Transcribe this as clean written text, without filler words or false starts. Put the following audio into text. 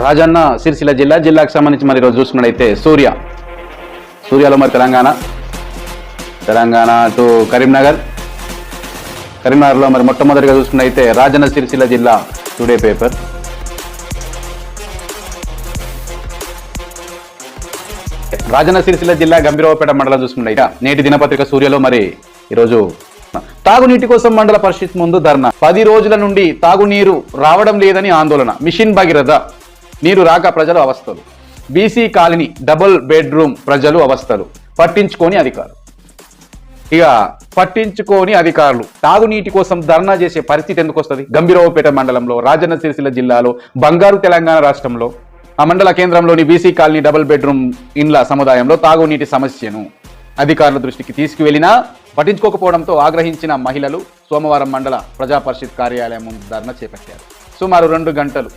రాజన్న సిరిసిల్ల జిల్లాకు సంబంధించి మరి ఈరోజు చూసుకున్నట్టయితే సూర్యాలో మరి తెలంగాణ టు కరీంనగర్లో మరి మొట్టమొదటిగా చూసుకున్నట్టయితే రాజన్న సిరిసిల్ల జిల్లా టుడే పేపర్. రాజన్న సిరిసిల్ల జిల్లా గంభీరావుపేట మండలం చూసుకున్నట్టయితే నేటి దినపత్రిక సూర్యలో మరి ఈరోజు తాగునీటి కోసం మండల పరిషత్ ముందు ధర్నా. 10 రోజుల నుండి తాగునీరు రావడం లేదని ఆందోళన. మిషన్ భగీరథ నీరు రాక ప్రజలు అవస్థలు. బీసీ కాలనీ డబుల్ బెడ్రూమ్ ప్రజలు అవస్థలు. పట్టించుకోని అధికారులు తాగునీటి కోసం ధర్నా చేసే పరిస్థితి ఎందుకు వస్తుంది? గంభీరావుపేట మండలంలో రాజన్న సిరిసిల్ల జిల్లాలో బంగారు తెలంగాణ రాష్ట్రంలో ఆ మండల కేంద్రంలోని బీసీ కాలనీ డబుల్ బెడ్రూమ్ ఇండ్ల సముదాయంలో తాగునీటి సమస్యను అధికారుల దృష్టికి తీసుకువెళ్లినా పట్టించుకోకపోవడంతో ఆగ్రహించిన మహిళలు సోమవారం మండల ప్రజా పరిషత్ కార్యాలయం ముందు ధర్నా చేపట్టారు. సుమారు 2 గంటలు